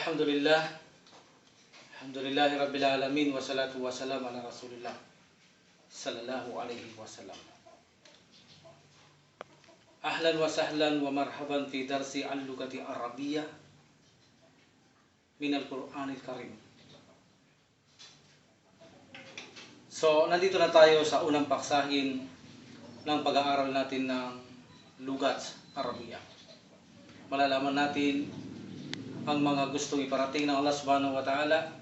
Alhamdulillah. Alhamdulillahi Rabbil Alamin. Wassalatu wassalam ala Rasulillah sallallahu alaihi wasallam. Ahlan wa sahlan wa marhaban fi darsi al-lugati Arabiyyah min al-Qur'anil Karim. So, nandito na tayo sa unang paksahin ng pag-aaral natin ng Lugat Arabiya. Malalaman natin ang mga gustong iparating ng Allah Subhanahu wa Ta'ala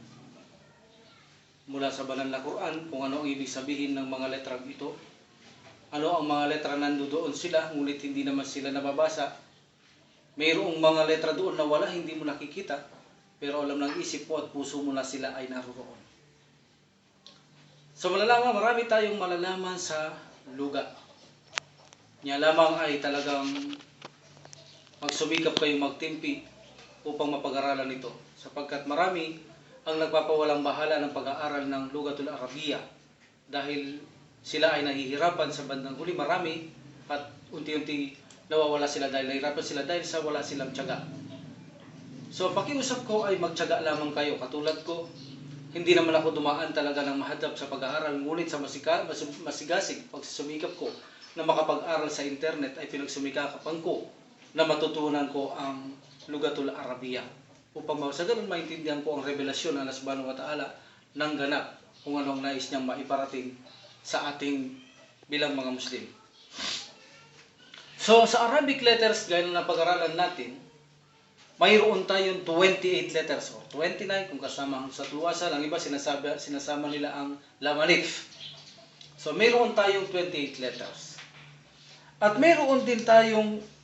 mula sa banal na Quran, kung ano ang ibig sabihin ng mga letrang ito. Ano ang mga letra nandoon sila, ngunit hindi naman sila nababasa. Mayroong mga letra doon na wala, hindi mo nakikita, pero alam ng isip mo at puso mo na sila ay naroon. So marami tayong malalaman sa lugat. Niya lamang ay talagang magsumikap kayong magtimpi upang mapag-aralan ito, sapagkat marami ang nagpapawalang bahala ng pag-aaral ng Lugatul Arabiya dahil sila ay nahihirapan sa bandang huli. Marami at unti-unti nawawala sila dahil nahihirapan sila dahil sa wala silang tiyaga. So pakiusap ko ay magtiyaga lamang kayo. Katulad ko, hindi naman ako dumaan talaga ng mahadap sa pag-aaral, ngunit sa masigasig pagsumikap ko na makapag-aral sa internet ay pinagsumikapan ko na matutunan ko ang Lugatul Arabiya upang sa ganun maintindihan ko ang revelasyon ng Allah Subhanahu wa Ta'ala ng ganap kung anong nais niyang maiparating sa ating bilang mga Muslim. So sa Arabic letters, gaya na napag-aralan natin, mayroon tayong 28 letters o 29 kung kasama sa tuwasan. Ang iba sinasama nila ang lamanif. So mayroon tayong 28 letters. At mayroon din tayong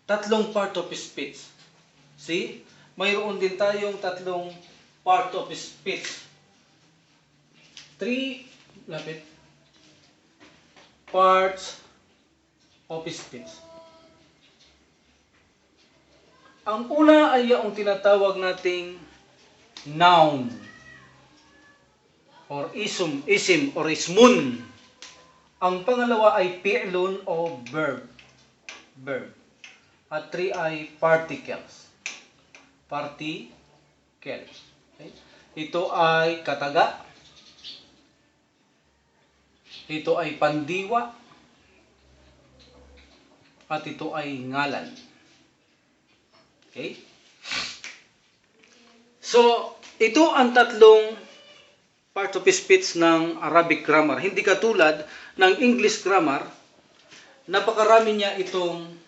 tatlong part of speech. See? Mayroon din tayong tatlong part of speech. 3 parts of speech. Ang una ay yung tinatawag nating noun or isim or ismun. Ang pangalawa ay fi'lun o verb. At 3 ay particles. Okay? Ito ay kataga. Ito ay pandiwa. At ito ay ngalan. Okay? So, ito ang tatlong part of speech ng Arabic grammar. Hindi katulad ng English grammar, napakarami niya itong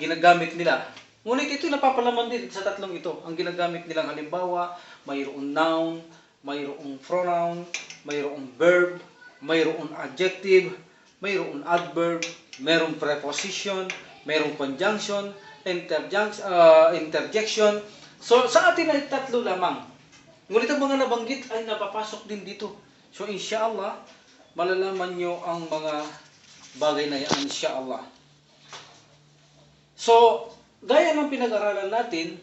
ginagamit nila. Ngunit ito napapalaman din sa tatlong ito. Ang ginagamit nilang halimbawa, mayroong noun, mayroong pronoun, mayroong verb, mayroong adjective, mayroong adverb, mayroong preposition, mayroong conjunction, interjection. So sa atin ay tatlo lamang. Ngunit ang mga nabanggit ay napapasok din dito. So inshallah, malalaman nyo ang mga bagay na yan, inshallah. So, gaya ng pinag-aralan natin,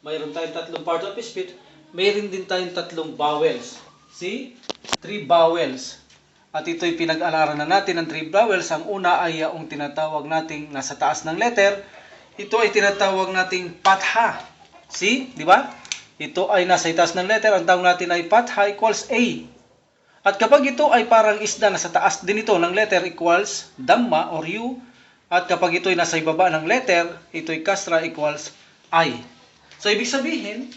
mayroon tayong tatlong part of speech, mayroon din tayong tatlong vowels. See? 3 vowels. At ito'y pinag-aralan na natin ng 3 vowels. Ang una ay yung tinatawag nating nasa taas ng letter. Ito ay tinatawag nating patha. See? Di ba? Ito ay nasa itaas ng letter. Ang tawag natin ay patha equals A. At kapag ito ay parang isda, nasa taas din ito ng letter equals damma or U. At kapag ito ay nasa ibaba ng letter, ito ay kasra equals I. So, ibig sabihin,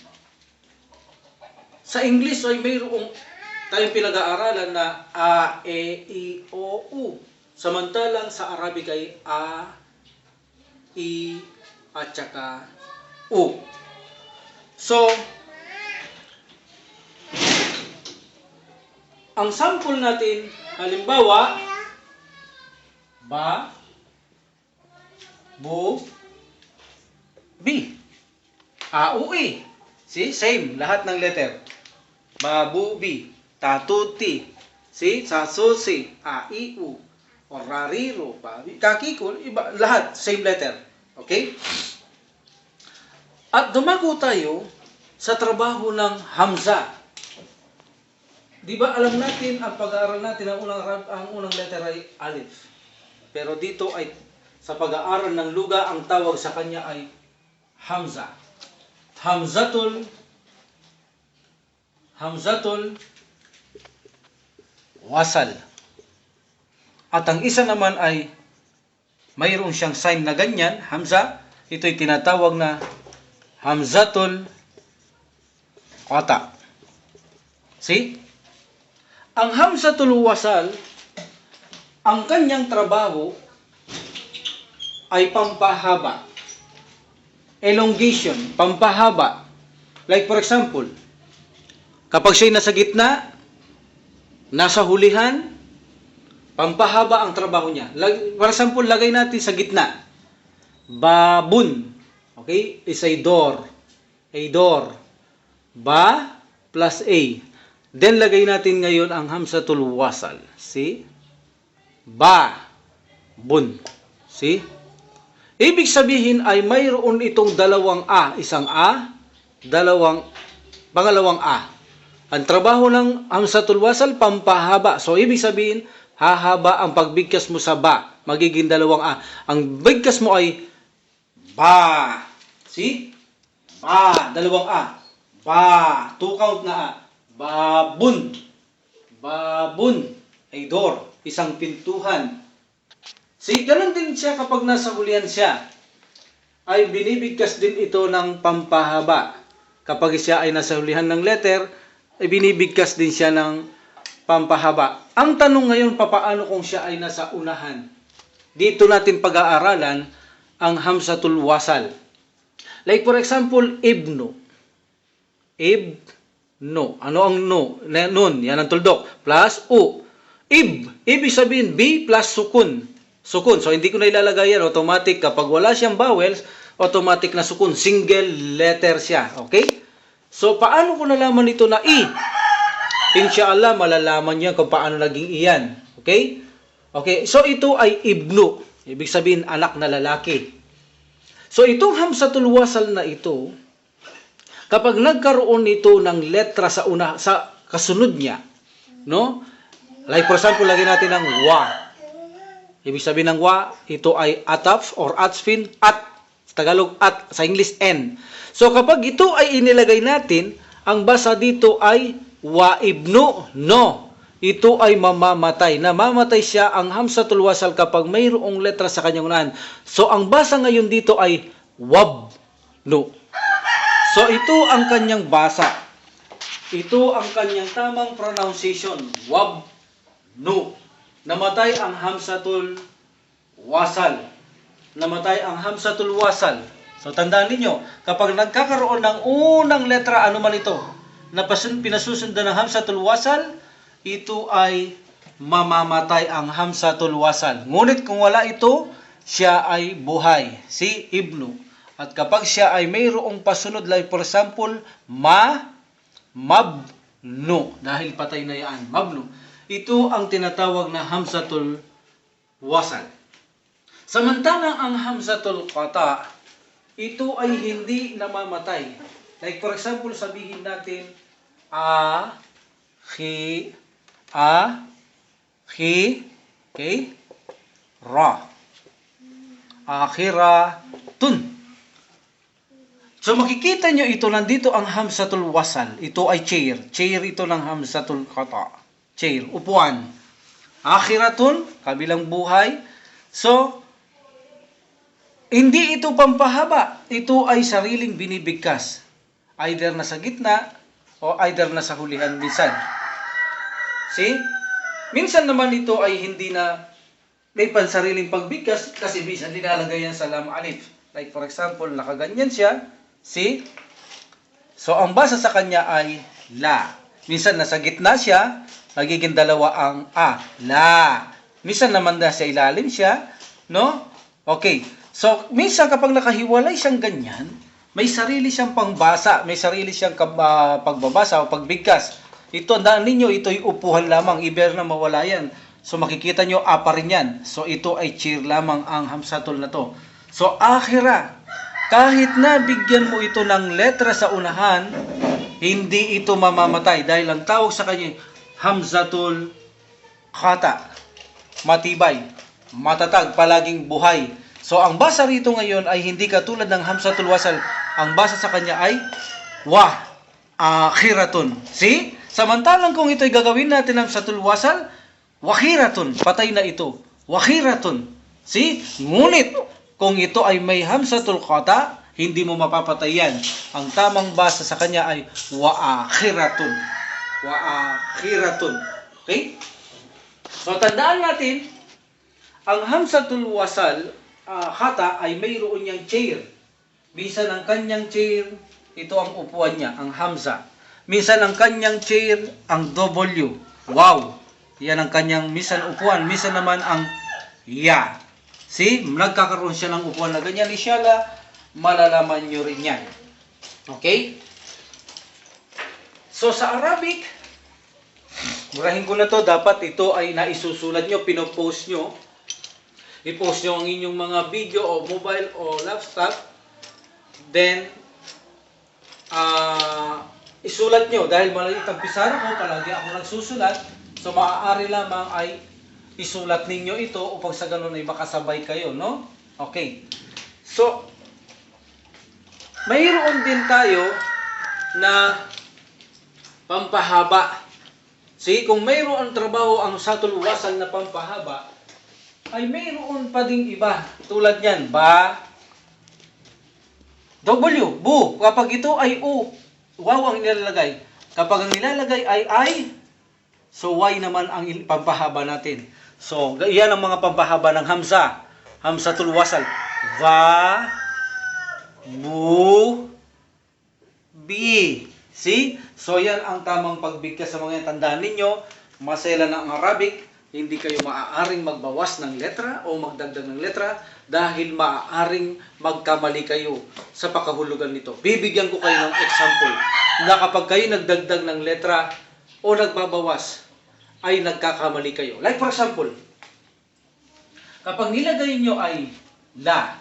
sa English ay mayroong tayong pinag-aaralan na A, E, I, O, U. Samantalang sa Arabic ay A, I, at saka U. So, ang sample natin, halimbawa, ba, bu, bi. A, U, I. See? Same. Lahat ng letter. Ba, bu, bi. Ta, tu, ti. See? Sa, su, si. A, I, U. O, ra, ri, ro. Ba, bi. Kakikul. Iba. Lahat. Same letter. Okay? At dumako tayo sa trabaho ng hamza. Di ba alam natin, ang pag-aaral natin, ang unang letter ay alif. Pero dito ay sa pag-aaral ng luga, ang tawag sa kanya ay hamza. hamzatul wasal. At ang isa naman ay mayroon siyang sign na ganyan, hamza. Ito'y tinatawag na hamzatul qata. See? Ang hamzatul wasal, ang kanyang trabaho ay pampahaba. Elongation, pampahaba. Like for example, kapag siya'y nasa gitna, nasa hulihan, pampahaba ang trabaho niya. For example, lagay natin sa gitna. Babun. Okay? Is a door. A door. Ba plus A. Then, lagay natin ngayon ang hamzatul wasal. See? Ba. Bun. See? Ibig sabihin ay mayroon itong dalawang A. Isang A, pangalawang A. Ang trabaho ng hamzatul wasal, pampahaba. So, ibig sabihin, hahaba ang pagbigkas mo sa ba. Magiging dalawang A. Ang bigkas mo ay ba. See? Ba. Dalawang A. Ba. 2 count na A. Babun. Babun. A door. Isang pintuhan. See? Ganun din siya kapag nasa hulihan siya. Ay binibigkas din ito ng pampahaba. Kapag siya ay nasa hulihan ng letter, ay binibigkas din siya ng pampahaba. Ang tanong ngayon, papaano kung siya ay nasa unahan? Dito natin pag-aaralan ang hamzatul wasal. Like for example, ibnu. Ibnu. Ano ang no? Nun, yan ang tuldok. Plus u. Ibig sabihin, B plus sukun. Sukun. So, hindi ko na ilalagay yan. Automatic. Kapag wala siyang vowels, automatic na sukun. Single letter siya. Okay? So, paano ko nalaman ito na I? Inshallah, malalaman niya kung paano naging iyan. Okay? Okay. So, ito ay ibnu. Ibig sabihin, anak na lalaki. So, itong hamzatul wasal na ito, kapag nagkaroon nito ng letra sa kasunod niya, no? Like for example, lagyan natin ng wa. Ibig sabihin ng wa, ito ay ataf or atfin, at. Tagalog at, sa English n. So kapag ito ay inilagay natin, ang basa dito ay wa ibnu, no. Ito ay mamamatay. Namamatay siya ang hamzatul wasal kapag mayroong letra sa kanyang unahan. So ang basa ngayon dito ay wab, no. So ito ang kanyang basa. Ito ang kanyang tamang pronunciation. Wab, no. Namatay ang hamzatul wasal. Namatay ang hamzatul wasal. So tandaan ninyo, kapag nagkakaroon ng unang letra, ano man ito, na pinasusundan ng hamzatul wasal, ito ay mamamatay ang hamzatul wasal. Ngunit kung wala ito, siya ay buhay. Si ibnu. At kapag siya ay mayroong pasunod, like for example, mabnu. Dahil patay na yan, mabnu. Ito ang tinatawag na hamzatul wasal. Samantalang ang hamzatul qata, ito ay hindi namamatay. Like for example, sabihin natin okay, ra. Akhiratun. So makikita nyo ito, nandito ang hamzatul wasal. Ito ay chair. Chair ito ng hamzatul qata. Chair, upuan. Akhiratun, kabilang buhay. So, hindi ito pampahaba. Ito ay sariling binibigkas. Either nasa gitna o either nasa hulihan minsan. See? Minsan naman ito ay hindi na may pansariling pagbigkas kasi minsan nilalagay yan sa lam alif. Like for example, nakaganyan siya. See? So, ang basa sa kanya ay la. Minsan nasa gitna siya, nagiging dalawa ang a. La. Minsan naman nasa ilalim siya. No? Okay. So, minsan kapag nakahiwalay siyang ganyan, may sarili siyang pangbasa, may sarili siyang pagbabasa o pagbigkas. Ito, andaan ninyo, ito'y upuhan lamang, iber na mawala yan. So, makikita nyo, pa rin yan. So, ito ay chair lamang ang hamzatul na to. So, akhira, kahit na bigyan mo ito ng letra sa unahan, hindi ito mamamatay dahil ang tawag sa kanya, hamzatul qata. Matibay, matatag, palaging buhay. So, ang basa rito ngayon ay hindi katulad ng hamzatul wasal. ang basa sa kanya ay wa akhiratun. See? Samantalang kung ito'y gagawin natin ng hamzatul wasal, wakhiratun, patay na ito. Wakhiratun. See? Ngunit, kung ito ay may hamzatul qata, hindi mo mapapatay yan. Ang tamang basa sa kanya ay wa akhiratun. Wa akhiratun. Okay? So, tandaan natin, ang hamzatul wasal, khata, ay mayroon niyang chair. Minsan ang kanyang chair, ito ang upuan niya, ang hamza. Minsan ang kanyang chair, ang W. Wow! Yan ang kanyang minsan upuan. Minsan naman ang ya. See? Nagkakaroon siya ng upuan na ganyan. Inshallah, malalaman nyo rin yan. Okay? So, sa Arabic, murahin ko na to. Dapat ito ay naisusulat nyo, pinopost nyo. I-post nyo ang inyong mga video o mobile o laptop. Then, isulat nyo. Dahil maliit ang pisara ko, palagi ako nagsusulat. So, maaari lamang ay isulat ninyo ito upang sa ganun ay makasabay kayo, no? Okay. So, mayroon din tayo na pampahaba. See, kung mayroon trabaho ang hamzatul wasal na pampahaba, ay mayroon pa ding iba. Tulad yan, ba, W, bu. Kapag ito ay U, wow ang nilalagay. Kapag ang nilalagay ay I, so Y naman ang pampahaba natin. So, iyan ang mga pampahaba ng hamza. Hamzatul wasal. Va, bu, bi. See? So, yan ang tamang pagbigkas sa mga yan. Tandaan ninyo, masela na ang Arabic, hindi kayo maaaring magbawas ng letra o magdagdag ng letra dahil maaaring magkamali kayo sa pakahulugan nito. Bibigyan ko kayo ng example na kapag kayo nagdagdag ng letra o nagbabawas, ay nagkakamali kayo. Like for example, kapag nilagay nyo ay la,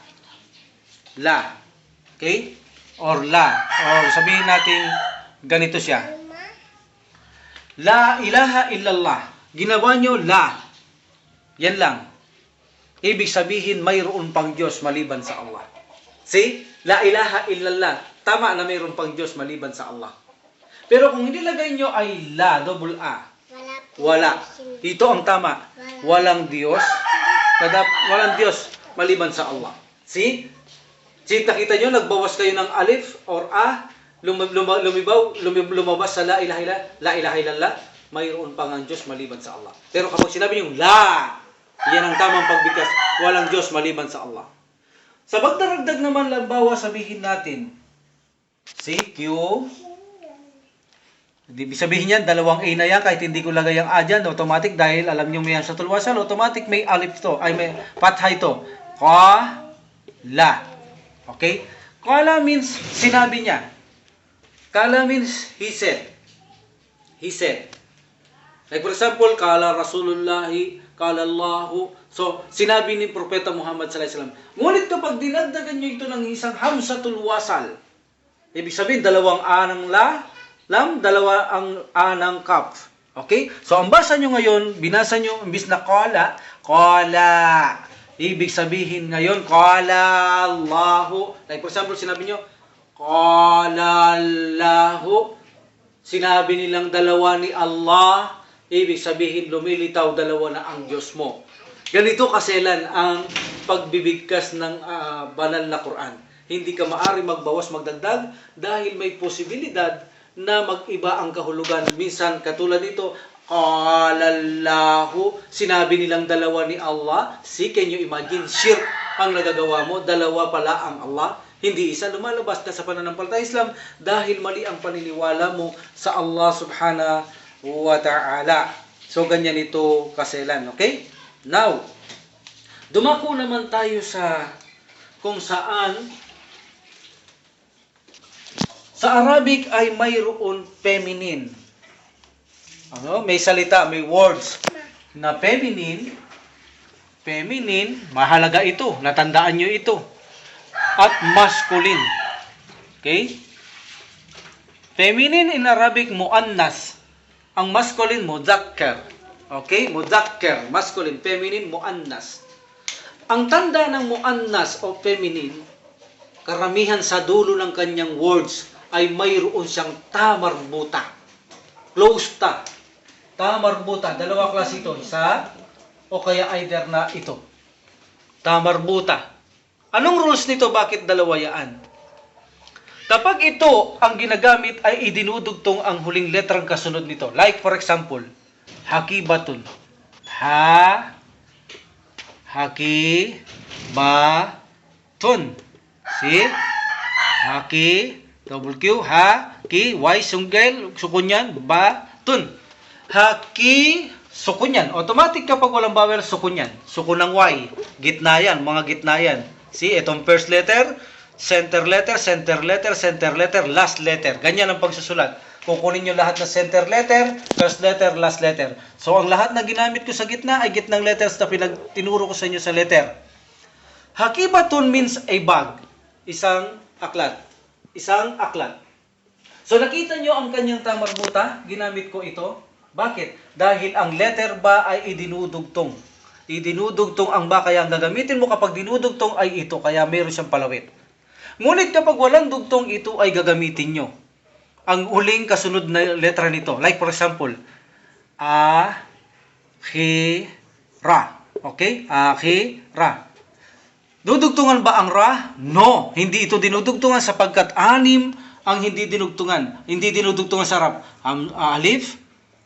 okay? Or la, or sabihin natin ganito siya. La ilaha illallah. Ginawa nyo la. Yan lang. Ibig sabihin, mayroon pang Diyos maliban sa Allah. See? La ilaha illallah. Tama na mayroon pang Diyos maliban sa Allah. Pero kung nilagay nyo ay la, double A. Wala. Ito ang tama. Walang Diyos. Walang Diyos maliban sa Allah. See? See, nakita nyo, nagbawas kayo ng alif or A. Lumabas sa la ilaha illallah. Mayroon pang ang Diyos maliban sa Allah. Pero kapag sinabi nyo, la, yan ang tamang pagbigkas. Walang Diyos maliban sa Allah. Sa pagdaragdag naman, lambawa, sabihin natin, see, Q, ibig sabihin yan, dalawang A na yan, kahit hindi ko lagay ang A dyan, automatic, dahil alam nyo may hamzatul wasal, automatic may alif to, ay may pathay to. Qala. Okay? Qala means, sinabi niya. Qala means, he said. He said. Like for example, kala Rasulullahi, kala Allahu. So, sinabi ni Propeta Muhammad sallallahu alaihi wasallam. Ngunit kapag dinagdagan nyo ito ng isang hamzatul wasal, ibig sabihin, dalawang A ng lam, dalawa ang A ng kaf. Okay? So, ang basa nyo ngayon, binasa nyo, imbis na kala. Ibig sabihin ngayon, kala Allahu. Like for example, sinabi nyo, kala Allahu. Sinabi nilang dalawa ni Allah. Ibig sabihin, lumilitaw dalawa na ang Diyos mo. Ganito kaselan ang pagbibigkas ng banal na Quran. Hindi ka maaari magbawas, magdagdag dahil may posibilidad na mag-iba ang kahulugan. Minsan, katulad nito, Allahu, sinabi nilang dalawa ni Allah. See, can you imagine? Shirk ang nagagawa mo, dalawa pala ang Allah. Hindi isa, lumalabas na sa pananampalataya Islam dahil mali ang paniniwala mo sa Allah subhanahu wa ta'ala. So, ganyan ito kaselan. Okay? Now, dumako naman tayo sa kung saan sa Arabic ay mayroon feminine. Ano? May salita, may words na feminine. Feminine, mahalaga ito. Natandaan nyo ito. At masculine. Okay? Feminine in Arabic, muannas. Ang masculine, mudzakkar. Okay? Mudzakkar, masculine. Feminine, muannas. Ang tanda ng muannas o feminine, karamihan sa dulo ng kanyang words ay mayroon siyang tamarbuta. Close ta. Tamarbuta. Dalawa klase ito. Isa o kaya either na ito. Tamarbuta. Anong rules nito? Bakit dalawa yaan? Kapag ito ang ginagamit ay idinudugtong ang huling letrang kasunod nito. Like for example, hakibatun. Hakibatun. See? Haki, double Q, haki, Y, sunggel, sukunyan, batun. Haki, sukunyan. Automatic kapag walang vowel, sukunyan. Sukun ng Y. Gitna yan, mga gitna yan. See, itong first letter, center letter, center letter, center letter, last letter. Ganyan ang pagsusulat. Kukunin nyo lahat ng center letter, first letter, last letter. So, ang lahat na ginamit ko sa gitna ay gitnang letters na tinuro ko sa inyo sa letter. Hakibatun means a bag. Isang aklat. Isang aklat. So, nakita nyo ang kanyang tamarbuta? Ginamit ko ito. Bakit? Dahil ang letter ba ay idinudugtong. Idinudugtong ang ba, kaya ang gagamitin mo kapag dinudugtong ay ito, kaya meron siyang palawit. Ngunit kapag walang dugtong, ito ay gagamitin nyo. Ang huling kasunod na letra nito. Like for example, A-Hi-Ra. Okay? A-Hi-Ra. Dudugtungan ba ang ra? No. Hindi ito dinudugtungan sapagkat anim ang hindi dinudugtungan. Hindi dinudugtungan sa rap. Alif,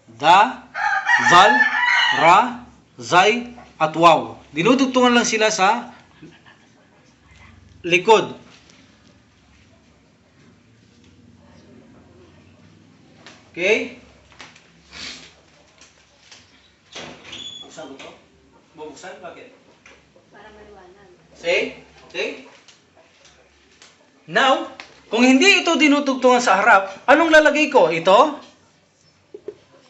da, zal, ra, zay, at waw. Dinudugtungan lang sila sa likod. Okay? Buksan mo ito? Bubuksan? Bakit? Para maliwanag. See? Okay? Now, kung hindi ito dinudugtungan sa harap, anong lalagay ko? Ito?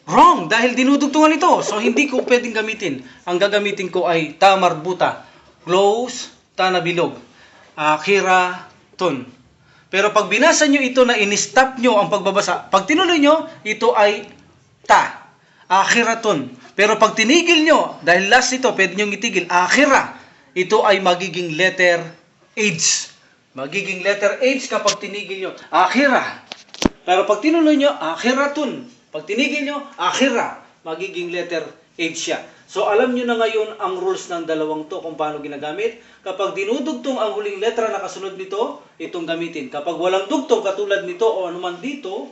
Wrong! Dahil dinudugtungan ito. So, hindi ko pwedeng gamitin. Ang gagamitin ko ay tamarbuta. Close, tanabilog. Akiratun. Pero pag binasa nyo ito na in-stop nyo ang pagbabasa, pag tinuloy nyo, ito ay ta. Akhiratun. Pero pag tinigil nyo, dahil last ito, pwede nyo itigil, akhira. Ito ay magiging letter H. Magiging letter H kapag tinigil nyo. Akhira. Pero pag tinuloy nyo, akhiratun. Pag tinigil nyo, akhira. Magiging letter H siya. So alam nyo na ngayon ang rules ng dalawang to kung paano ginagamit. Kapag dinudugtong ang huling letra na kasunod nito, itong gamitin. Kapag walang dugtong katulad nito o anuman dito,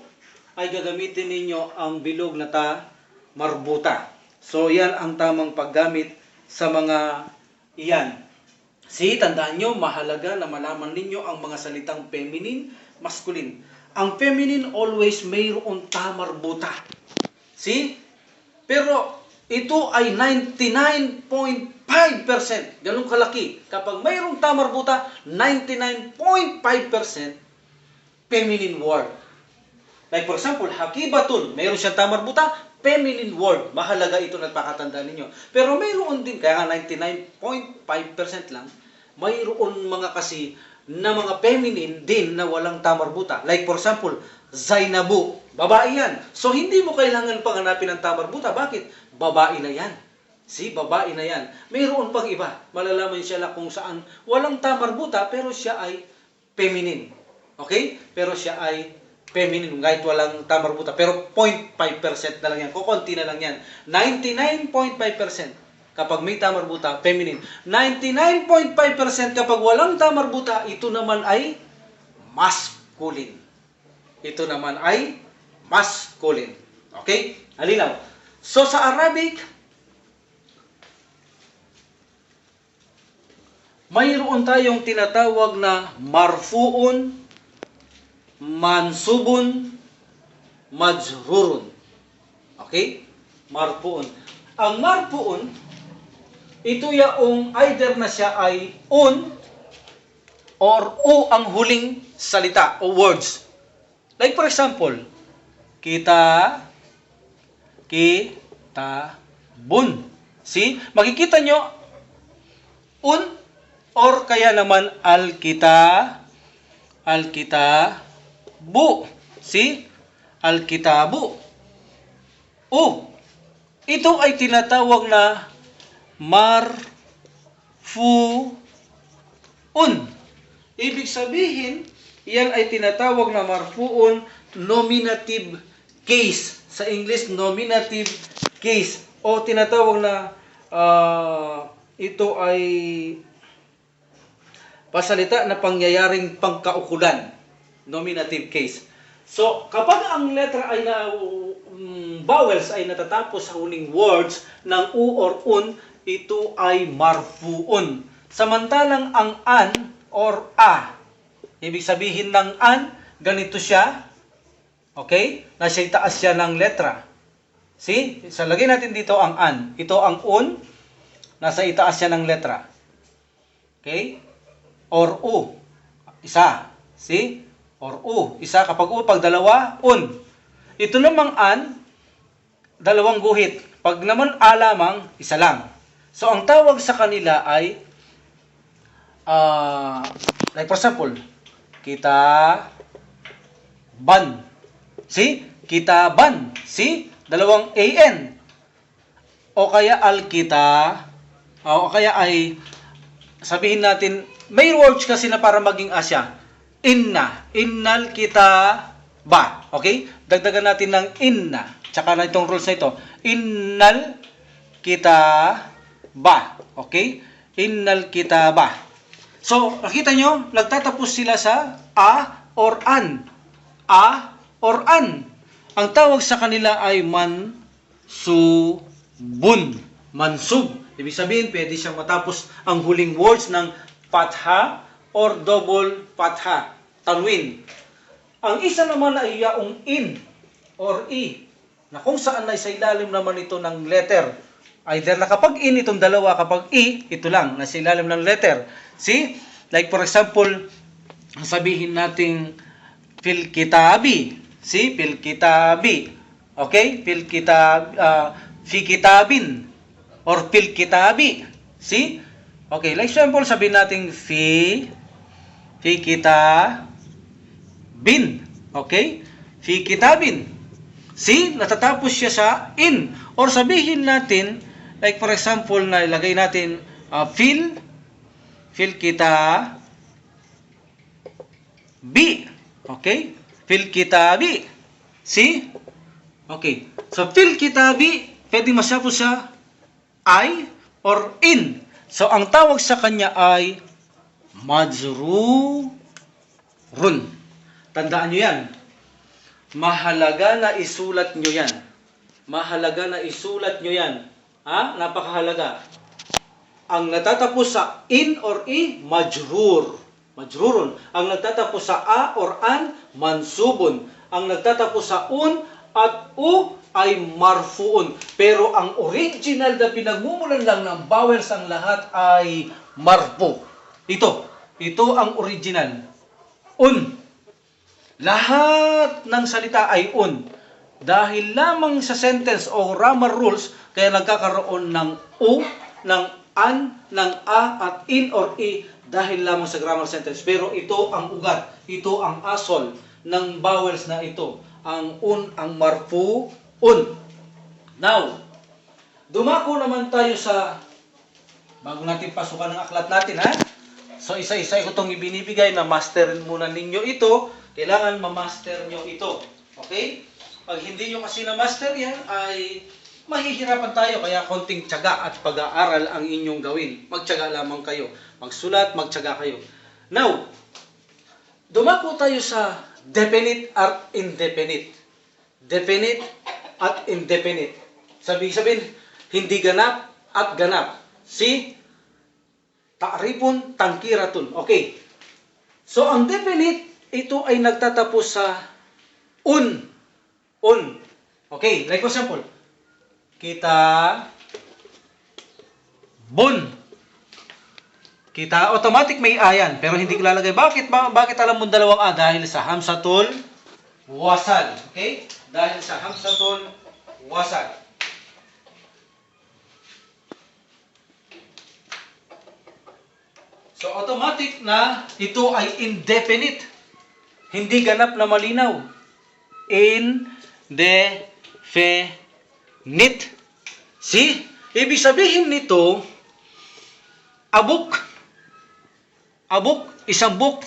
ay gagamitin ninyo ang bilog na marbuta. So yan ang tamang paggamit sa mga iyan. See, tandaan nyo, mahalaga na malaman ninyo ang mga salitang feminine, masculine. Ang feminine always mayroon tamarbuta. See? Pero ito ay 99.5%. Ganun kalaki. Kapag mayroong tamarbuta, 99.5% feminine word. Like for example, hakibatun. Mayroon siyang tamarbuta, feminine word. Mahalaga ito na pakatandaan ninyo. Pero mayroon din, kaya nga 99.5% lang, mayroon mga kasi na mga feminine din na walang tamarbuta. Like for example, Zainabu. Babae yan. So, hindi mo kailangan panghanapin ng tamarbuta. Bakit? Babae na yan. See, babae na yan. Mayroon pang iba. Malalaman siya lang kung saan walang tamarbuta, pero siya ay feminine. Okay? Pero siya ay feminine, kahit walang tamarbuta. Pero 0.5% na lang yan. Kukunti na lang yan. 99.5% kapag may tamarbuta, feminine. 99.5% kapag walang tamarbuta, ito naman ay masculine. Ito naman ay masculine. Okay? Halinaw. So, sa Arabic, mayroon tayong tinatawag na marfuun, mansubun, majrurun. Okay? Marfuun. Ang marfuun, ito yaong either na siya ay un or o ang huling salita o words. Like for example, kitabun. See? Makikita nyo, un or kaya naman al-kitabu. See? Al-kitabu. O, ito ay tinatawag na marfuun. Ibig sabihin, yan ay tinatawag na marfuun nominative case. Sa English, nominative case. O tinatawag na ito ay pasalita na pangyayaring pangkaukulan. Nominative case. So, kapag ang letra ay vowels ay natatapos sa huling words ng u or un, ito ay marfuun. Samantalang ang an or a, ibig sabihin ng an, ganito siya. Okay? Nasa itaas siya ng letra. See? So, lagay natin dito ang an. Ito ang un, nasa itaas siya ng letra. Okay? Or u, isa. See? Or u, isa. Kapag u, pag dalawa, un. Ito namang an, dalawang guhit. Pag naman a lamang, isa lang. So, ang tawag sa kanila ay, like for example, kitaban. See? Kitaban. See? Dalawang an. O kaya al-kita, o kaya ay, sabihin natin, may words kasi na para maging asya. Inna. Innal kita ba. Okay? Dagdagan natin ng inna. Tsaka na itong rules na ito. Innal kita ba. Okay? Innal kita ba. So, nakita nyo, nagtatapos sila sa a or an. A or an. Ang tawag sa kanila ay mansubun. Mansub. Ibig sabihin, pwede siyang matapos ang huling words ng fatha or double fatha. Tanwin. Ang isa naman ay yaong in or i, na kung saan ay sa ilalim naman ito ng letter. Either na kapag in itong dalawa, kapag i, ito lang, nasa ilalim ng letter. See? Like for example, sabihin natin fil kitabi. See? Fil kitabi. Okay? Fil kitab, fi kitabin. Or fil kitabi. See? Okay, like example, sabihin natin fi kitabin. Okay? Fi kitabin. See? Natatapos siya sa in. Or sabihin natin, like for example, na ilagay natin fil kitabi. Okay? Fil kitabi. See? Okay. So, fil kitabi, pwede masapos sa I or in. So, ang tawag sa kanya ay majrurun. Tandaan nyo yan. Mahalaga na isulat nyo yan. Mahalaga na isulat nyo yan. Ha? Napakahalaga. Ang natatapos sa in or i, majrur. Majrurun. Ang nagtatapos sa a or an, mansubun. Ang nagtatapos sa un at u ay marfuun. Pero ang original na pinagmumulan lang ng vowels ang lahat ay marfu. Ito ang original. Un. Lahat ng salita ay un. Dahil lamang sa sentence o grammar rules, kaya nagkakaroon ng u, ng an, ng a, at in or i, dahil lamang sa grammar sentence. Pero ito ang ugat, ito ang asol ng vowels na ito. Ang un, ang marfu, un. Now, dumako naman tayo sa, bago natin pasukan ng aklat natin, ha? So, isa-isa ko itong ibinibigay na masterin muna ninyo ito. Kailangan ma-master nyo ito. Okay? Pag hindi nyo kasi na-master yan, ay mahihirapan tayo. Kaya konting tiyaga at pag-aaral ang inyong gawin. Magtiyaga lamang kayo. Magsulat, magtiyaga kayo. Now, dumako tayo sa definite at indefinite. Definite at indefinite. Sabihin, hindi ganap at ganap. See? Ta'rifun, tangkiratun. Okay. So, ang definite, ito ay nagtatapos sa un. Un. Okay. Like for example, kita bun. Kita, automatic may ayan, pero hindi ko lalagay. Bakit alam mo dalawang a? Dahil sa hamsatul wasal. Okay? Dahil sa hamsatul wasal. So, automatic na ito ay indefinite. Hindi ganap na malinaw. Indefinite. See? Ibig sabihin nito, abuk. Abuk. isang book,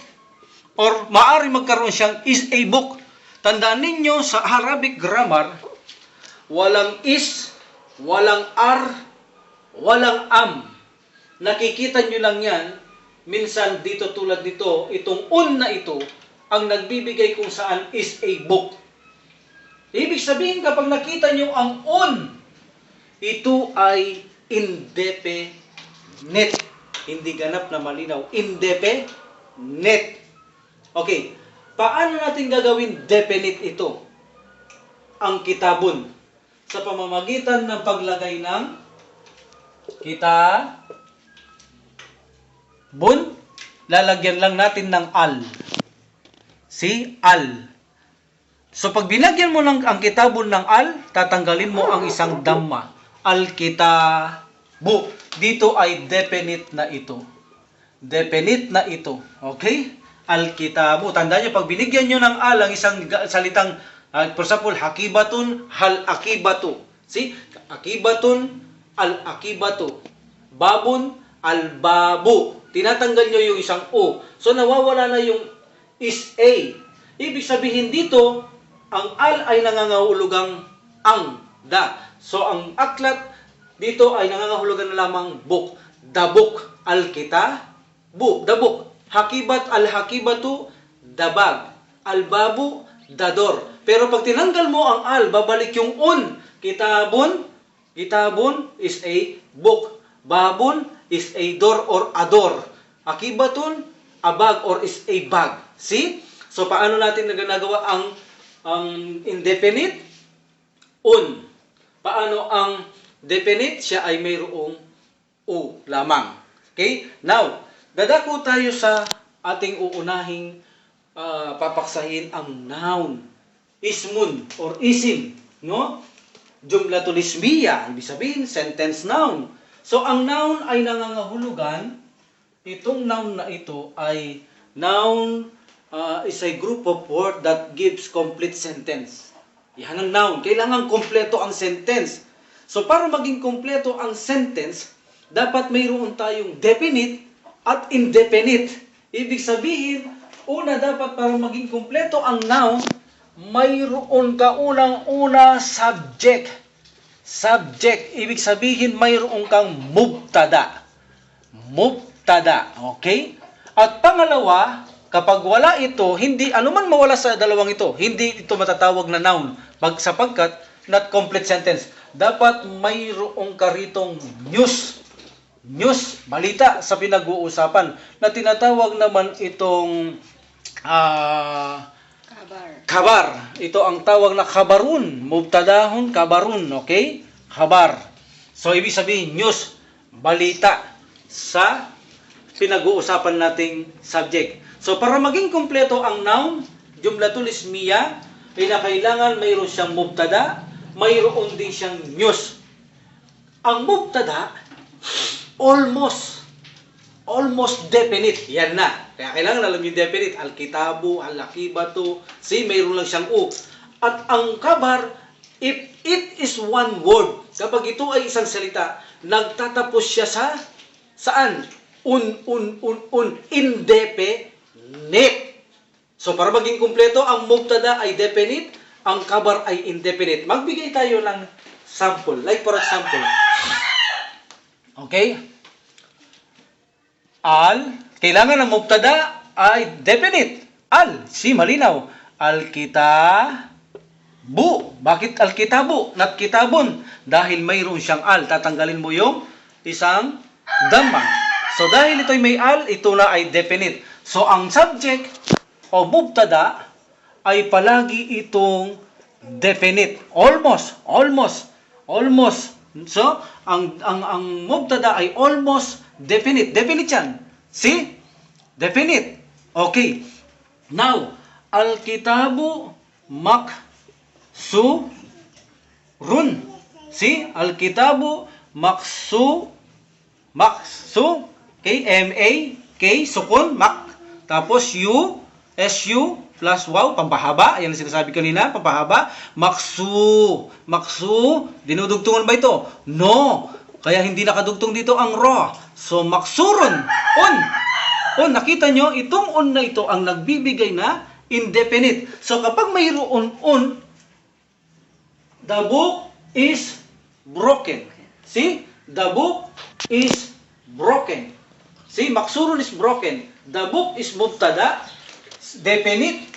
or maaari magkaroon siyang is a book. Tandaan ninyo, sa Arabic grammar, walang is, walang are, walang am. Nakikita nyo lang yan, minsan dito tulad nito, itong un na ito, ang nagbibigay kung saan is a book. Ibig sabihin, kapag nakita nyo ang un, ito ay indefinite. Hindi ganap na malinaw. Indefinite. Okay. Paano natin gagawin definite ito? Ang kitabun. Sa pamamagitan ng paglagay ng kitabun, lalagyan lang natin ng al. Si al. So pag binagyan mo ng ang kitabun ng al, tatanggalin mo ang isang damma. Al-kitabu. Dito ay definite na ito. Definite na ito. Okay? Al-kitabu. Tandaan nyo, pag binigyan nyo ng al, ang isang salitang, for example, hakibatun, hal-akibatu. See? Akibatun, al-akibatu. Babun, al-babu. Tinatanggal nyo yung isang o. So, nawawala na yung is a. Ibig sabihin dito, ang al ay nangangahulugang ang, da. So, ang aklat dito ay nangangahulugan na lamang book. The book, al-kitabu. The book. Hakibat, al-hakibatu, the bag. Al-babu, the door. Pero pag tinanggal mo ang al, babalik yung un. Kitabun, kitabun is a book. Babun is a door or a door. Hakibatun, a bag or is a bag. See? So, paano natin nagagawa ang indefinite? Un. Paano ang definite? Siya ay mayroong o lamang. Okay? Now, dadako tayo sa ating uunahing papaksahin ang noun. Ismun or isim. No? Jumlatul ismiya. Ibig sabihin, sentence noun. So, ang noun ay nangangahulugan. Itong noun na ito ay noun is a group of words that gives complete sentence. Yan ang noun. Kailangan kompleto ang sentence. So, para maging kompleto ang sentence, dapat mayroon tayong definite at indefinite. Ibig sabihin, una dapat para maging kompleto ang noun, mayroon ka unang-una subject. Subject. Ibig sabihin, mayroon kang mubtada. Mubtada. Okay? At pangalawa, kapag wala ito, hindi, anuman mawala sa dalawang ito, hindi ito matatawag na noun. Sapagkat, not complete sentence. Dapat mayroong karitong news. News, balita sa pinag-uusapan na tinatawag naman itong kabar. Ito ang tawag na kabarun. Mubtadahun, kabarun. Okay? Kabar. So, ibig sabihin, news, balita sa pinag-uusapan nating subject. So, para maging kompleto ang noun, jumlatul ismiya, kailangan mayroon siyang mubtada, mayroon din siyang news. Ang mubtada, almost definite. Yan na. Kaya kailangan alam yung definite. Al-kitabu, al-akibatu. See, mayroon lang siyang u. At ang kabar, if it is one word, kapag ito ay isang salita, nagtatapos siya sa saan? Indefinite. So, para maging kumpleto, ang mubtada ay definite, ang kabar ay indefinite. Magbigay tayo ng sample. Like for example, okay? Kailangan ng mubtada ay definite. Si malinaw. Al-kitabu. Bakit al-kitabu? Not kitabun. Dahil mayroon siyang al. Tatanggalin mo yung isang damma. So, dahil ito'y may al, ito na ay definite. So, ang subject o mubtada ay palagi itong definite. Almost. So, ang mubtada ay almost definite. Definite yan. See? Definite. Okay. Now, al-kitabu maksurun. See? Al-kitabu maksu. Okay? M-A-K, sukun, mak. Tapos U, S-U, plus wow, pampahaba. Yan ang sinasabi kanina, pampahaba. Maksu, dinudugtungan ba ito? No. Kaya hindi nakadugtong dito ang ro. So, maksurun. on. Nakita nyo, itong on na ito ang nagbibigay na indefinite. So kapag mayroon on, the book is broken. See? The book is broken. See? Maksurun is broken. The book is mubtada. Definite.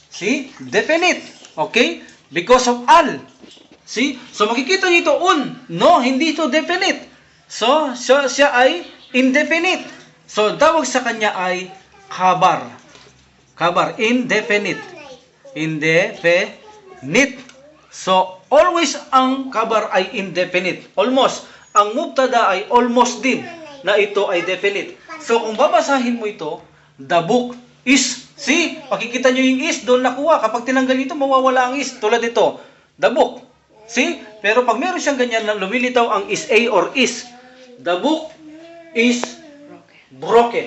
See? Definite. Okay? Because of al. See? So makikita niyo ito on. No, hindi ito definite. So siya ay indefinite. So tawag sa kanya ay khabar. Khabar. Indefinite. So always ang khabar ay indefinite. Almost. Ang mubtada ay almost din na ito ay definite. So kung babasahin mo ito, the book is. See? Makikita nyo yung is, doon nakuha. Kapag tinanggal ito, mawawala ang is. Tulad ito, the book. See? Pero pag meron siyang ganyan na lumilitaw ang is A or is, the book is broken.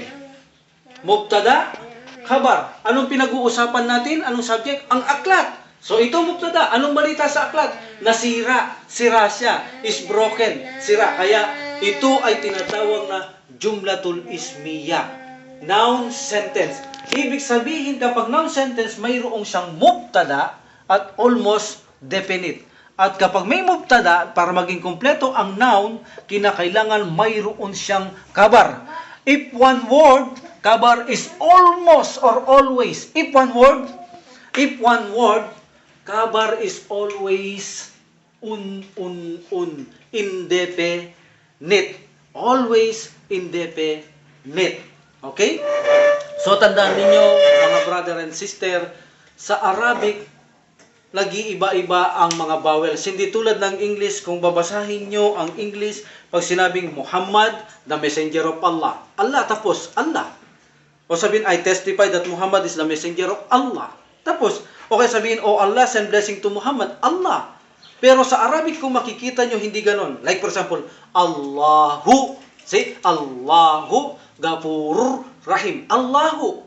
Mubtada, khabar. Anong pinag-uusapan natin? Anong subject? Ang aklat. So ito mubtada. Anong balita sa aklat? Nasira. Sira siya. Is broken. Sira. Kaya ito ay tinatawag na jumlatul ismiyah. Noun sentence. Ibig sabihin kapag noun sentence, mayroong siyang mubtada at almost definite. At kapag may mubtada, para maging kompleto ang noun, kinakailangan mayroon siyang kabar. If one word, kabar is almost or always. If one word, kabar is always indefinite. Always indefinite. Okay? So tandaan ninyo, mga brother and sister, sa Arabic, nag-iiba-iba ang mga vowels. Hindi tulad ng English, kung babasahin nyo ang English, pag sinabing Muhammad, the messenger of Allah. Allah, tapos, Allah. O sabihin, I testify that Muhammad is the messenger of Allah. Tapos, okay sabihin, oh Allah, send blessing to Muhammad. Allah. Pero sa Arabic, kung makikita nyo, hindi ganon. Like for example, Allahu. See? Allahu. Gafurur Rahim. Allahu.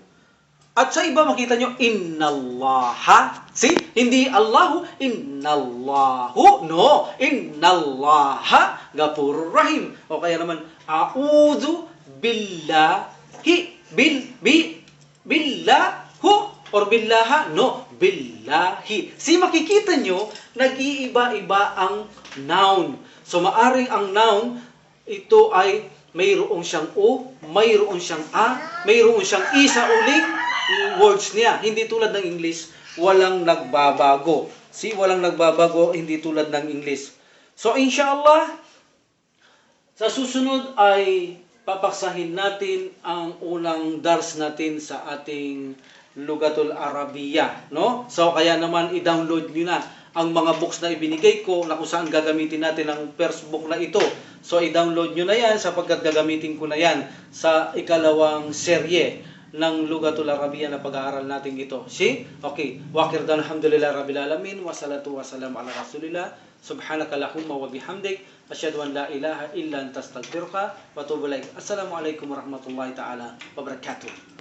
At sa iba makita nyo, Innallaha. See? Hindi Allahu, Innallahu. No. Innallaha Gafurur Rahim. O kaya naman, A'udhu Billahi. Billahu. Or Billaha. No. Billahi. See? Makikita nyo, nag-iiba-iba ang noun. So maaring ang noun, ito ay mayroong siyang O, mayroong siyang A, mayroong siyang I sa uling words niya. Hindi tulad ng English, walang nagbabago. See, walang nagbabago, hindi tulad ng English. So, inshallah, sa susunod ay papaksahin natin ang unang dars natin sa ating Lugatul Arabiya. No? So, kaya naman i-download nyo na ang mga books na ibinigay ko na kung saan gagamitin natin ang first book na ito. So, i-download nyo na yan sapagkat gagamitin ko na yan sa ikalawang serye ng Lugatul Arabiya na pag-aaral natin ito. See? Okay. Wakir dan alhamdulillah rabbil alamin. Wassalatu wassalam ala rasulillah. Subhanaka lahumma wa bihamdik. Asyhadu an la ilaha illa anta astaghfiruka wa atubu ilaik. Assalamualaikum warahmatullahi taala wabarakatuh.